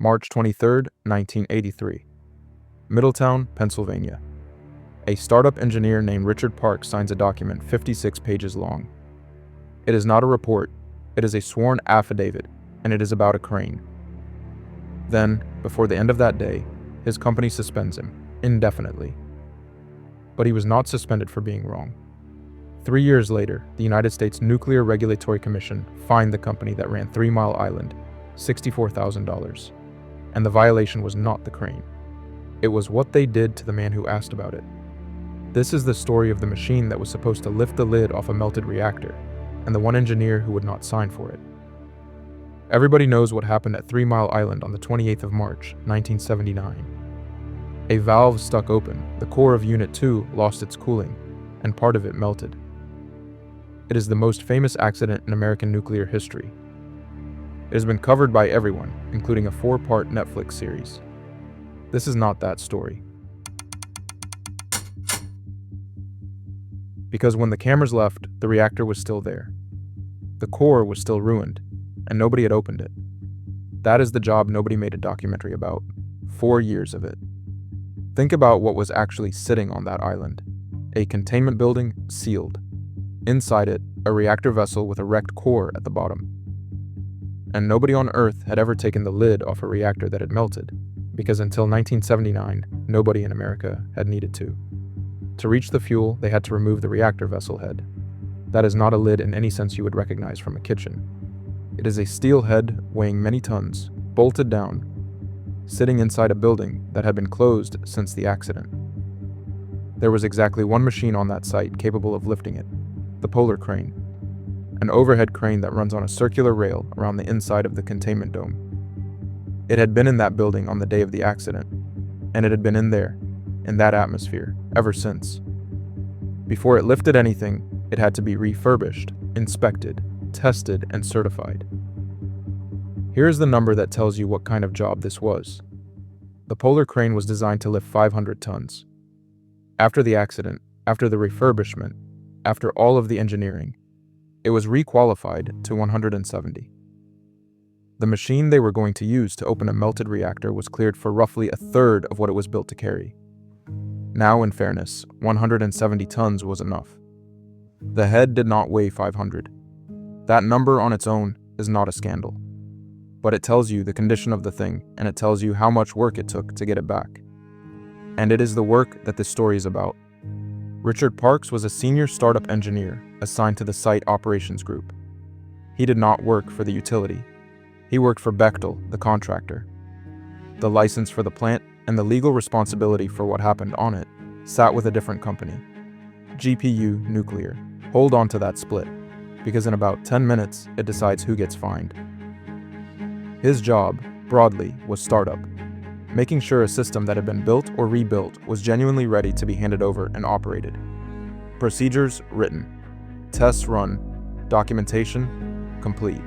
March 23, 1983. Middletown, Pennsylvania. A startup engineer named Richard Parks signs a document 56 pages long. It is not a report, it is a sworn affidavit, and it is about a crane. Then, before the end of that day, his company suspends him, indefinitely. But he was not suspended for being wrong. 3 years later, the United States Nuclear Regulatory Commission fined the company that ran 3 Mile Island $64,000. And the violation was not the crane. It was what they did to the man who asked about it. This is the story of the machine that was supposed to lift the lid off a melted reactor, and the one engineer who would not sign for it. Everybody knows what happened at 3 Mile Island on the 28th of March, 1979. A valve stuck open, the core of Unit 2 lost its cooling, and part of it melted. It is the most famous accident in American nuclear history. It has been covered by everyone, including a 4-part Netflix series. This is not that story. Because when the cameras left, the reactor was still there. The core was still ruined, and nobody had opened it. That is the job nobody made a documentary about. 4 years of it. Think about what was actually sitting on that island. A containment building, sealed. Inside it, a reactor vessel with a wrecked core at the bottom. And nobody on Earth had ever taken the lid off a reactor that had melted, because until 1979, nobody in America had needed to. To reach the fuel, they had to remove the reactor vessel head. That is not a lid in any sense you would recognize from a kitchen. It is a steel head weighing many tons, bolted down, sitting inside a building that had been closed since the accident. There was exactly one machine on that site capable of lifting it, the polar crane, an overhead crane that runs on a circular rail around the inside of the containment dome. It had been in that building on the day of the accident, and it had been in there, in that atmosphere, ever since. Before it lifted anything, it had to be refurbished, inspected, tested, and certified. Here is the number that tells you what kind of job this was. The polar crane was designed to lift 500 tons. After the accident, after the refurbishment, after all of the engineering, it was requalified to 170. The machine they were going to use to open a melted reactor was cleared for roughly a third of what it was built to carry. Now, in fairness, 170 tons was enough. The head did not weigh 500. That number on its own is not a scandal. But it tells you the condition of the thing, and it tells you how much work it took to get it back. And it is the work that this story is about. Richard Parks was a senior startup engineer assigned to the site operations group. He did not work for the utility. He worked for Bechtel, the contractor. The license for the plant and the legal responsibility for what happened on it sat with a different company, GPU Nuclear. Hold on to that split, because in about 10 minutes, it decides who gets fined. His job, broadly, was startup, making sure a system that had been built or rebuilt was genuinely ready to be handed over and operated. Procedures written, tests run, documentation complete,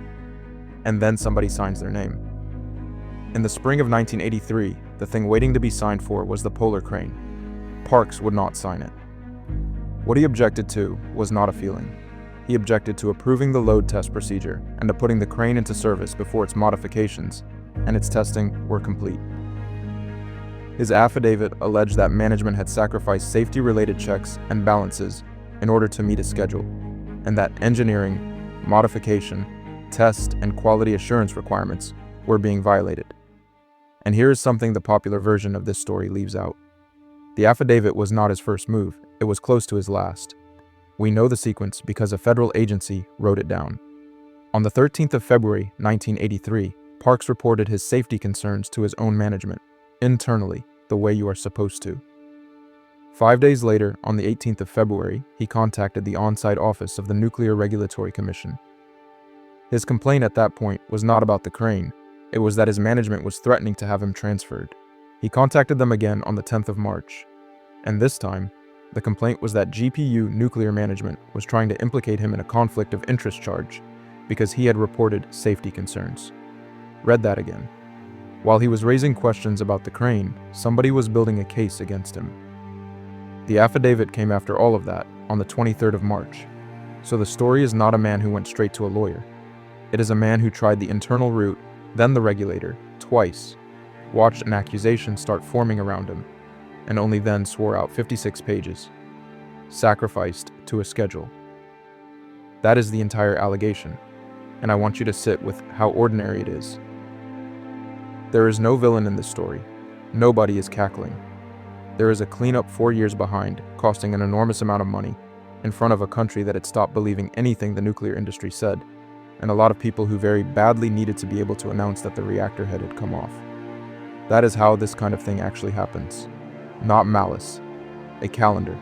and then somebody signs their name. In the spring of 1983, the thing waiting to be signed for was the polar crane. Parks would not sign it. What he objected to was not a feeling. He objected to approving the load test procedure and to putting the crane into service before its modifications and its testing were complete. His affidavit alleged that management had sacrificed safety-related checks and balances in order to meet a schedule, and that engineering, modification, test, and quality assurance requirements were being violated. And here is something the popular version of this story leaves out. The affidavit was not his first move, it was close to his last. We know the sequence because a federal agency wrote it down. On the 13th of February, 1983, Parks reported his safety concerns to his own management, internally, the way you are supposed to. 5 days later, on the 18th of February, he contacted the on-site office of the Nuclear Regulatory Commission. His complaint at that point was not about the crane, it was that his management was threatening to have him transferred. He contacted them again on the 10th of March, and this time, the complaint was that GPU Nuclear Management was trying to implicate him in a conflict of interest charge because he had reported safety concerns. Read that again. While he was raising questions about the crane, somebody was building a case against him. The affidavit came after all of that, on the 23rd of March. So the story is not a man who went straight to a lawyer. It is a man who tried the internal route, then the regulator, twice, watched an accusation start forming around him, and only then swore out 56 pages, sacrificed to a schedule. That is the entire allegation, and I want you to sit with how ordinary it is. There is no villain in this story. Nobody is cackling. There is a cleanup 4 years behind, costing an enormous amount of money, in front of a country that had stopped believing anything the nuclear industry said, and a lot of people who very badly needed to be able to announce that the reactor head had come off. That is how this kind of thing actually happens. Not malice. A calendar.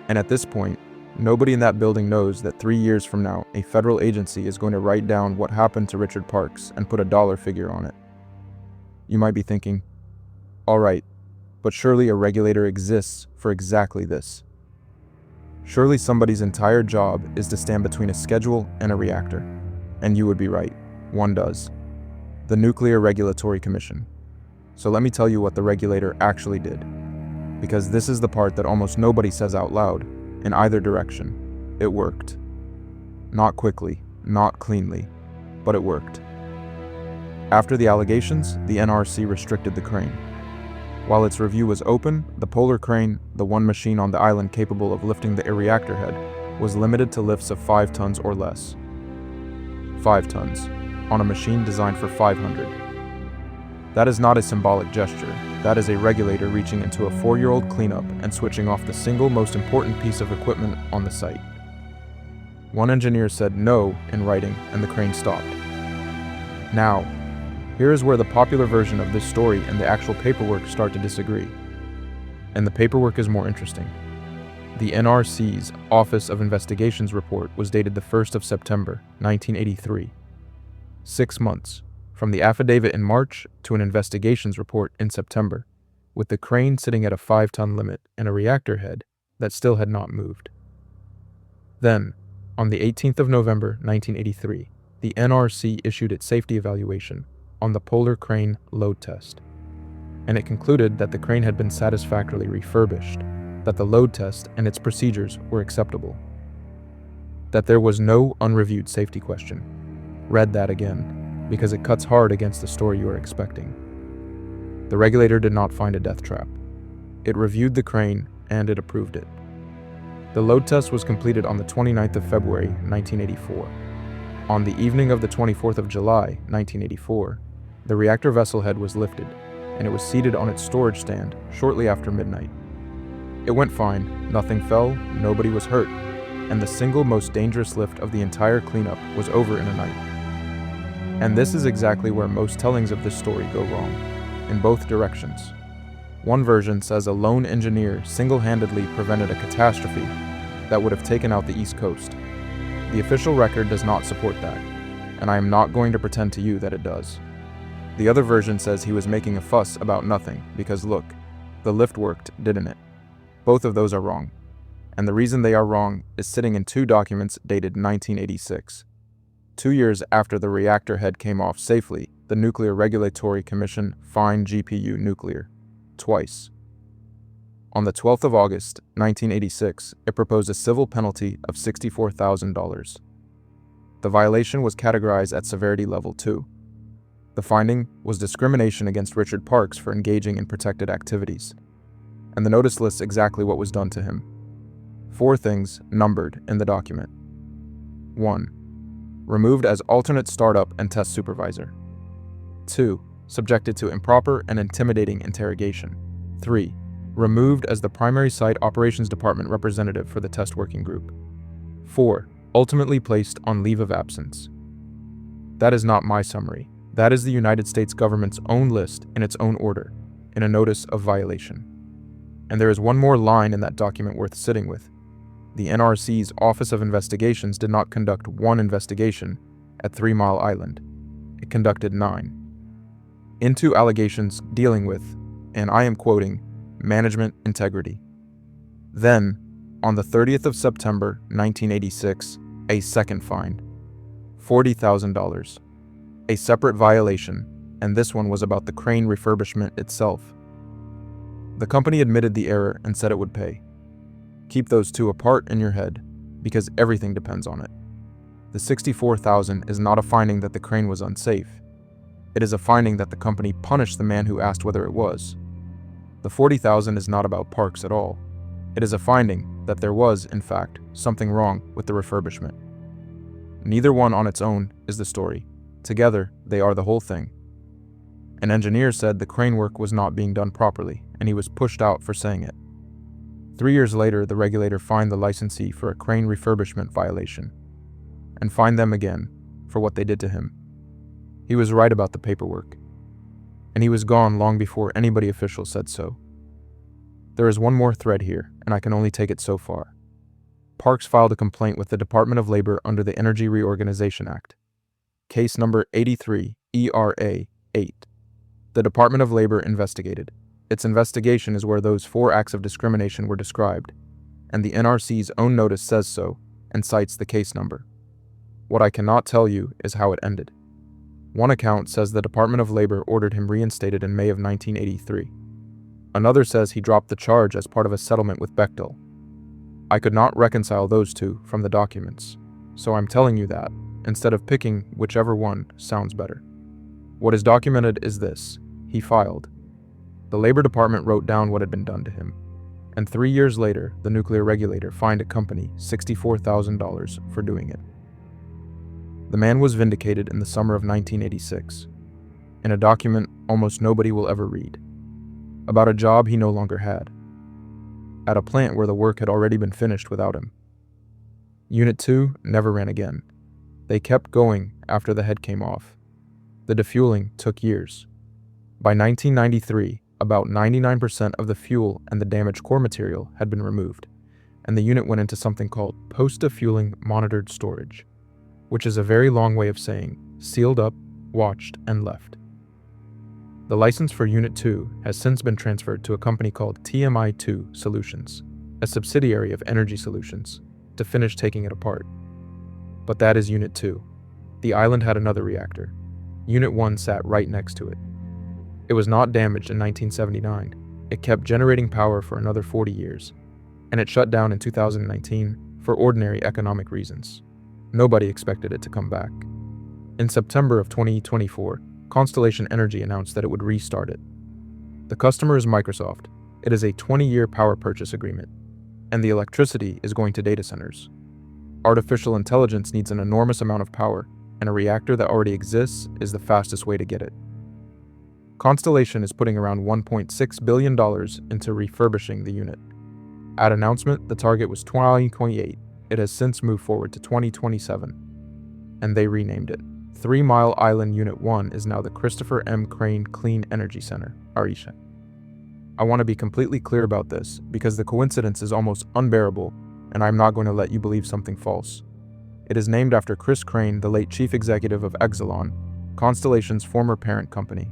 And at this point, nobody in that building knows that 3 years from now, a federal agency is going to write down what happened to Richard Parks and put a dollar figure on it. You might be thinking, all right, but surely a regulator exists for exactly this. Surely somebody's entire job is to stand between a schedule and a reactor. And you would be right, one does. The Nuclear Regulatory Commission. So let me tell you what the regulator actually did. Because this is the part that almost nobody says out loud, in either direction. It worked. Not quickly, not cleanly, but it worked. After the allegations, the NRC restricted the crane. While its review was open, the Polar Crane, the one machine on the island capable of lifting the reactor head, was limited to lifts of 5 tons or less. 5 tons, on a machine designed for 500. That is not a symbolic gesture, that is a regulator reaching into a 4-year-old cleanup and switching off the single most important piece of equipment on the site. One engineer said no in writing and the crane stopped. Now, here is where the popular version of this story and the actual paperwork start to disagree. And the paperwork is more interesting. The NRC's Office of Investigations report was dated the 1st of September, 1983. 6 months, from the affidavit in March to an investigations report in September, with the crane sitting at a 5-ton limit and a reactor head that still had not moved. Then, on the 18th of November, 1983, the NRC issued its safety evaluation on the Polar Crane load test, and it concluded that the crane had been satisfactorily refurbished, that the load test and its procedures were acceptable, that there was no unreviewed safety question. Read that again, because it cuts hard against the story you are expecting. The regulator did not find a death trap. It reviewed the crane and it approved it. The load test was completed on the 29th of February, 1984. On the evening of the 24th of July, 1984, the reactor vessel head was lifted, and it was seated on its storage stand shortly after midnight. It went fine, nothing fell, nobody was hurt, and the single most dangerous lift of the entire cleanup was over in a night. And this is exactly where most tellings of this story go wrong, in both directions. One version says a lone engineer single-handedly prevented a catastrophe that would have taken out the East Coast. The official record does not support that, and I am not going to pretend to you that it does. The other version says he was making a fuss about nothing because look, the lift worked, didn't it? Both of those are wrong, and the reason they are wrong is sitting in 2 documents dated 1986. 2 years after the reactor head came off safely, the Nuclear Regulatory Commission fined GPU Nuclear. Twice. On the 12th of August, 1986, it proposed a civil penalty of $64,000. The violation was categorized at severity level 2. The finding was discrimination against Richard Parks for engaging in protected activities. And the notice lists exactly what was done to him. 4 things numbered in the document. 1. Removed as alternate startup and test supervisor. 2. Subjected to improper and intimidating interrogation. 3. Removed as the primary site operations department representative for the test working group. 4. Ultimately placed on leave of absence. That is not my summary. That is the United States government's own list in its own order, in a notice of violation. And there is one more line in that document worth sitting with. The NRC's Office of Investigations did not conduct 1 investigation at 3 Mile Island. It conducted 9. Into allegations dealing with, and I am quoting, management integrity. Then, on the 30th of September, 1986, a second fine. $40,000. A separate violation, and this one was about the crane refurbishment itself. The company admitted the error and said it would pay. Keep those 2 apart in your head, because everything depends on it. The $64,000 is not a finding that the crane was unsafe. It is a finding that the company punished the man who asked whether it was. The $40,000 is not about Parks at all. It is a finding that there was, in fact, something wrong with the refurbishment. Neither one on its own is the story. Together, they are the whole thing. An engineer said the crane work was not being done properly, and he was pushed out for saying it. 3 years later, the regulator fined the licensee for a crane refurbishment violation, and fined them again for what they did to him. He was right about the paperwork, and he was gone long before anybody official said so. There is one more thread here, and I can only take it so far. Parks filed a complaint with the Department of Labor under the Energy Reorganization Act. Case number 83 ERA 8. The Department of Labor investigated. Its investigation is where those 4 acts of discrimination were described, and the NRC's own notice says so and cites the case number. What I cannot tell you is how it ended. One account says the Department of Labor ordered him reinstated in May of 1983. Another says he dropped the charge as part of a settlement with Bechtel. I could not reconcile those two from the documents, so I'm telling you that, instead of picking whichever one sounds better. What is documented is this: he filed. The Labor Department wrote down what had been done to him, and 3 years later, the nuclear regulator fined a company $64,000 for doing it. The man was vindicated in the summer of 1986, in a document almost nobody will ever read, about a job he no longer had, at a plant where the work had already been finished without him. Unit 2 never ran again. They kept going after the head came off. The defueling took years. By 1993, about 99% of the fuel and the damaged core material had been removed, and the unit went into something called post-defueling monitored storage, which is a very long way of saying sealed up, watched, and left. The license for Unit 2 has since been transferred to a company called TMI2 Solutions, a subsidiary of Energy Solutions, to finish taking it apart. But that is Unit 2. The island had another reactor. Unit 1 sat right next to it. It was not damaged in 1979. It kept generating power for another 40 years, and it shut down in 2019 for ordinary economic reasons. Nobody expected it to come back. In September of 2024, Constellation Energy announced that it would restart it. The customer is Microsoft. It is a 20-year power purchase agreement, and the electricity is going to data centers. Artificial intelligence needs an enormous amount of power, and a reactor that already exists is the fastest way to get it. Constellation is putting around $1.6 billion into refurbishing the unit. At announcement, the target was 2028. It has since moved forward to 2027, and they renamed it. 3 Mile Island Unit 1 is now the Christopher M. Crane Clean Energy Center, Arisha. I want to be completely clear about this because the coincidence is almost unbearable, and I'm not going to let you believe something false. It is named after Chris Crane, the late chief executive of Exelon, Constellation's former parent company.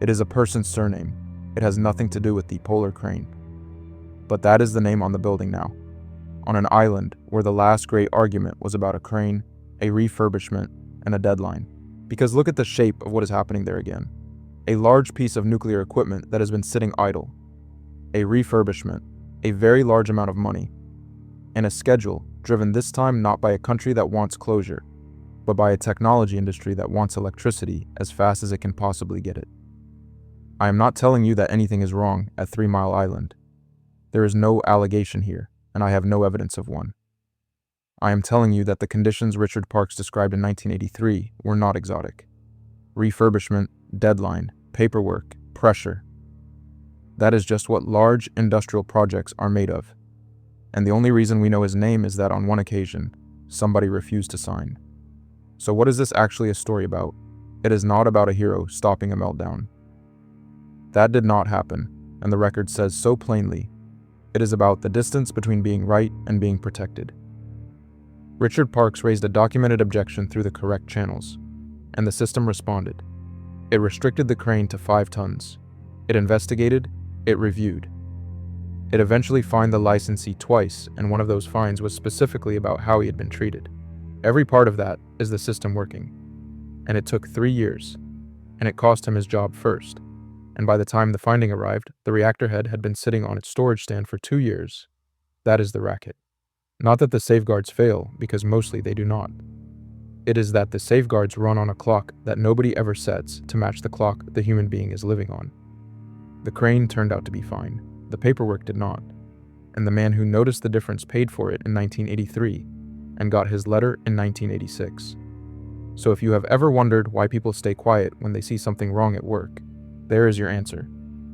It is a person's surname. It has nothing to do with the polar crane. But that is the name on the building now, on an island where the last great argument was about a crane, a refurbishment, and a deadline. Because look at the shape of what is happening there again. A large piece of nuclear equipment that has been sitting idle. A refurbishment, a very large amount of money, and a schedule driven this time not by a country that wants closure, but by a technology industry that wants electricity as fast as it can possibly get it. I am not telling you that anything is wrong at 3 Mile Island. There is no allegation here, and I have no evidence of one. I am telling you that the conditions Richard Parks described in 1983 were not exotic. Refurbishment, deadline, paperwork, pressure. That is just what large industrial projects are made of. And the only reason we know his name is that on one occasion, somebody refused to sign. So what is this actually a story about? It is not about a hero stopping a meltdown. That did not happen, and the record says so plainly. It is about the distance between being right and being protected. Richard Parks raised a documented objection through the correct channels, and the system responded. It restricted the crane to 5 tons. It investigated, it reviewed. It eventually fined the licensee twice, and one of those fines was specifically about how he had been treated. Every part of that is the system working. And it took 3 years, and it cost him his job first. And by the time the finding arrived, the reactor head had been sitting on its storage stand for 2 years. That is the racket. Not that the safeguards fail, because mostly they do not. It is that the safeguards run on a clock that nobody ever sets to match the clock the human being is living on. The crane turned out to be fine. The paperwork did not. And the man who noticed the difference paid for it in 1983 and got his letter in 1986. So if you have ever wondered why people stay quiet when they see something wrong at work, there is your answer.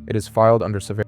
It is filed under severe